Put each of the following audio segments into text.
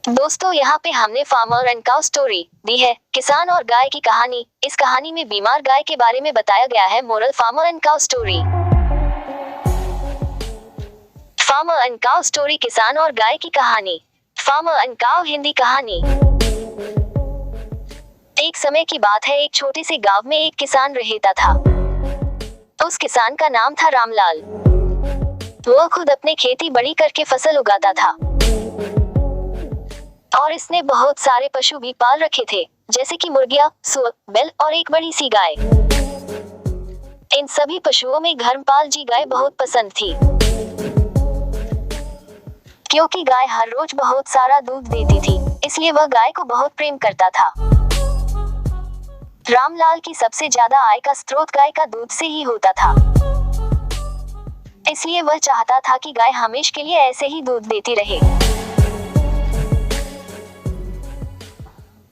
दोस्तों, यहाँ पे हमने फार्मर एंड काउ स्टोरी दी है, किसान और गाय की कहानी। इस कहानी में बीमार गाय के बारे में बताया गया है। Moral, farmer and cow story. Farmer and cow story, किसान और गाय की कहानी। फार्मर एंड काउ हिंदी कहानी। एक समय की बात है, एक छोटे से गांव में एक किसान रहता था। उस किसान का नाम था रामलाल। वह खुद अपने खेती बड़ी करके फसल उगाता था और इसने बहुत सारे पशु भी पाल रखे थे, जैसे कि मुर्गियां, सुअर, बैल और एक बड़ी सी गाय। इन सभी पशुओं में घरपाल जी गाय बहुत पसंद थी, क्योंकि गाय हर रोज बहुत सारा दूध देती थी, इसलिए वह गाय को बहुत प्रेम करता था। रामलाल की सबसे ज्यादा आय का स्रोत गाय का दूध से ही होता था, इसलिए वह चाहता था कि गाय हमेशा के लिए ऐसे ही दूध देती रहे।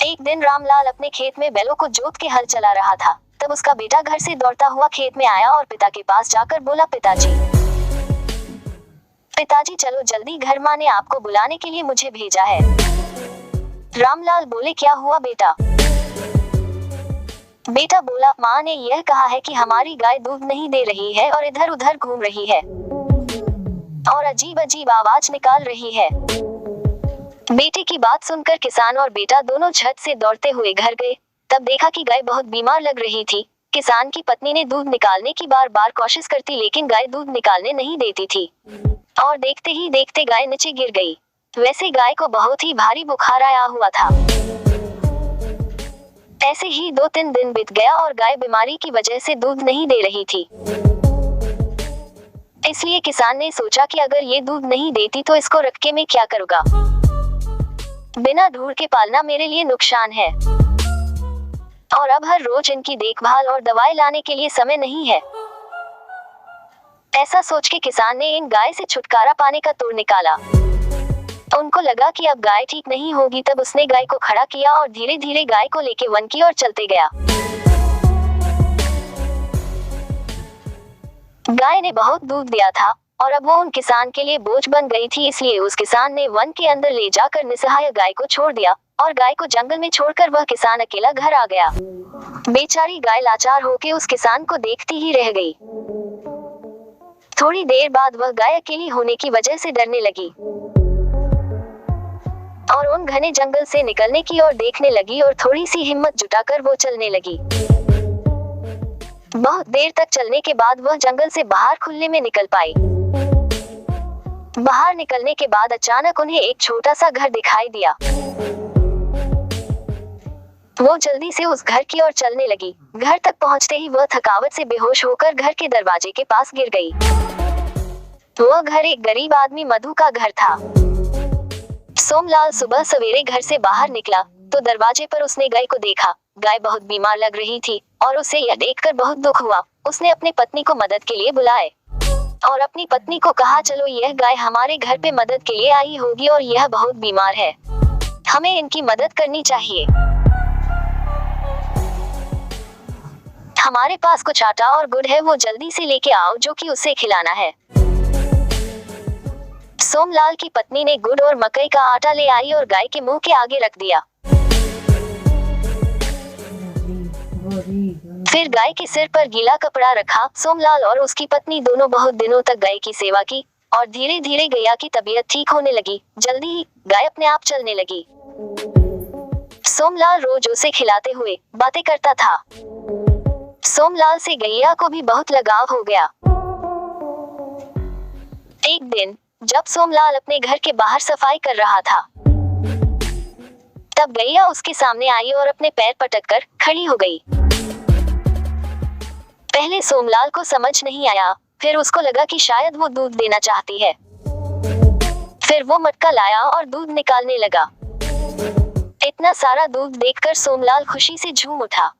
एक दिन रामलाल अपने खेत में बैलों को जोत के हल चला रहा था। तब उसका बेटा घर से दौड़ता हुआ खेत में आया और पिता के पास जाकर बोला, पिताजी, पिताजी चलो जल्दी घर, माँ ने आपको बुलाने के लिए मुझे भेजा है। रामलाल बोले, क्या हुआ बेटा? बेटा बोला, माँ ने यह कहा है कि हमारी गाय दूध नहीं दे रही है और इधर उधर घूम रही है और अजीब अजीब आवाज निकाल रही है। बेटे की बात सुनकर किसान और बेटा दोनों झट से दौड़ते हुए घर गए। तब देखा कि गाय बहुत बीमार लग रही थी। किसान की पत्नी ने दूध निकालने की बार बार कोशिश करती, लेकिन गाय दूध निकालने नहीं देती थी और देखते ही देखते गाय नीचे गिर गई। वैसे गाय को बहुत ही भारी बुखार आया हुआ था। ऐसे ही 2-3 दिन बीत गया और गाय बीमारी की वजह से दूध नहीं दे रही थी। इसलिए किसान ने सोचा कि अगर ये दूध नहीं देती तो इसको रख के मैं क्या करूँगा। बिना ढूंढ के पालना मेरे लिए नुकसान है और अब हर रोज इनकी देखभाल और दवाई लाने के लिए समय नहीं है। ऐसा सोच के किसान ने इन गाय से छुटकारा पाने का तोड़ निकाला। उनको लगा कि अब गाय ठीक नहीं होगी। तब उसने गाय को खड़ा किया और धीरे धीरे गाय को लेके वन की ओर चलते गया। गाय ने बहुत दूध दिया था और अब वो उन किसान के लिए बोझ बन गई थी, इसलिए उस किसान ने वन के अंदर ले जाकर निसहाय गाय को छोड़ दिया और गाय को जंगल में छोड़कर वह किसान अकेला घर आ गया। बेचारी गाय लाचार होकर उस किसान को देखती ही रह गई। थोड़ी देर बाद वह गाय अकेली होने की वजह से डरने लगी और उन घने जंगल से निकलने की ओर देखने लगी और थोड़ी सी हिम्मत जुटाकर वो चलने लगी। बहुत देर तक चलने के बाद वह जंगल से बाहर खुले में निकल पाई। बाहर निकलने के बाद अचानक उन्हें एक छोटा सा घर दिखाई दिया। वो जल्दी से उस घर की ओर चलने लगी। घर तक पहुंचते ही वह थकावट से बेहोश होकर घर के दरवाजे के पास गिर गई। वह घर एक गरीब आदमी मधु का घर था। सोमलाल सुबह सवेरे घर से बाहर निकला तो दरवाजे पर उसने गाय को देखा। गाय बहुत बीमार लग रही थी और उसे यह देखकर बहुत दुख हुआ। उसने अपनी पत्नी को मदद के लिए बुलाए और अपनी पत्नी को कहा, चलो यह गाय हमारे घर पे मदद के लिए आई होगी और यह बहुत बीमार है, हमें इनकी मदद करनी चाहिए। हमारे पास कुछ आटा और गुड़ है, वो जल्दी से लेके आओ, जो कि उसे खिलाना है। सोमलाल की पत्नी ने गुड़ और मकई का आटा ले आई और गाय के मुंह के आगे रख दिया। फिर गाय के सिर पर गीला कपड़ा रखा। सोमलाल और उसकी पत्नी दोनों बहुत दिनों तक गाय की सेवा की और धीरे धीरे गैया की तबीयत ठीक होने लगी। जल्दी ही गाय अपने आप चलने लगी। सोमलाल रोज उसे खिलाते हुए बातें करता था। सोमलाल से गैया को भी बहुत लगाव हो गया। एक दिन जब सोमलाल अपने घर के बाहर सफाई कर रहा था, तब गैया उसके सामने आई और अपने पैर पटककर खड़ी हो गई। पहले सोमलाल को समझ नहीं आया, फिर उसको लगा कि शायद वो दूध देना चाहती है। फिर वो मटका लाया और दूध निकालने लगा। इतना सारा दूध देखकर सोमलाल खुशी से झूम उठा।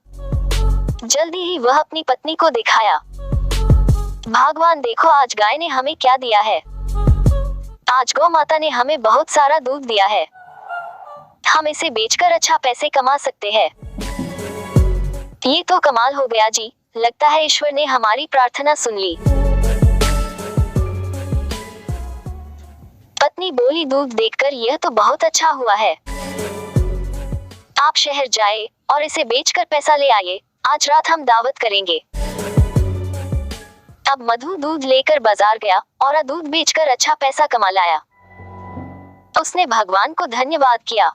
जल्दी ही वह अपनी पत्नी को दिखाया, भगवान देखो आज गाय ने हमें क्या दिया है। आज गौ माता ने हमें बहुत सारा दूध दिया है, हम इसे बेचकर अच्छा पैसे कमा सकते हैं। ये तो कमाल हो गया जी, लगता है ईश्वर ने हमारी प्रार्थना सुन ली। पत्नी पत्नी बोली, दूध देखकर यह तो बहुत अच्छा हुआ है। आप शहर जाए और इसे बेचकर पैसा ले आइए, आज रात हम दावत करेंगे। अब मधु दूध लेकर बाजार गया और दूध बेचकर अच्छा पैसा कमा लाया। उसने भगवान को धन्यवाद किया।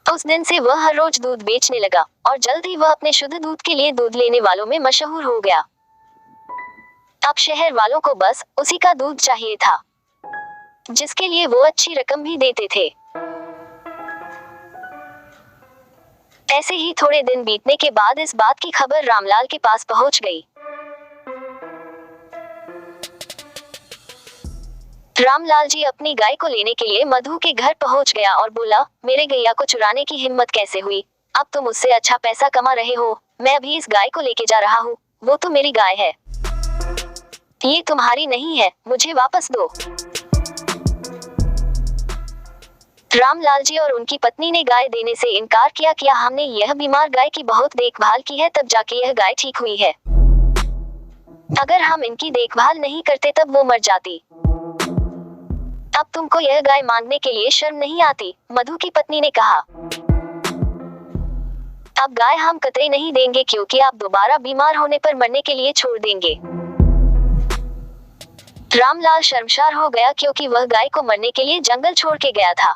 उस दिन से वह हर रोज दूध बेचने लगा और जल्द ही वह अपने शुद्ध दूध के लिए दूध लेने वालों में मशहूर हो गया। अब शहर वालों को बस उसी का दूध चाहिए था, जिसके लिए वो अच्छी रकम भी देते थे। ऐसे ही थोड़े दिन बीतने के बाद इस बात की खबर रामलाल के पास पहुंच गई। रामलाल जी अपनी गाय को लेने के लिए मधु के घर पहुंच गया और बोला, मेरे गैया को चुराने की हिम्मत कैसे हुई? अब तुम मुझसे अच्छा पैसा कमा रहे हो, मैं अभी इस गाय को लेके जा रहा हूँ, वो तो मेरी गाय है, ये तुम्हारी नहीं है, मुझे वापस दो। रामलाल जी और उनकी पत्नी ने गाय देने से इनकार किया हमने यह बीमार गाय की बहुत देखभाल की है, तब जाके यह गाय ठीक हुई है। अगर हम इनकी देखभाल नहीं करते तब वो मर जाती। अब तुमको यह गाय मांगने के लिए शर्म नहीं आती? मधु की पत्नी ने कहा। अब गाय हम कतई नहीं देंगे, क्योंकि आप दोबारा बीमार होने पर मरने के लिए छोड़ देंगे। रामलाल शर्मसार हो गया, क्योंकि वह गाय को मरने के लिए जंगल छोड़ के गया था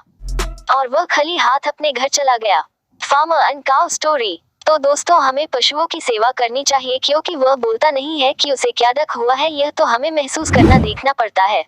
और वह खाली हाथ अपने घर चला गया। Farmer and cow story. तो दोस्तों, हमें पशुओं की सेवा करनी चाहिए, क्योंकि वह बोलता नहीं है कि उसे क्या दुख हुआ है, यह तो हमें महसूस करना देखना पड़ता है।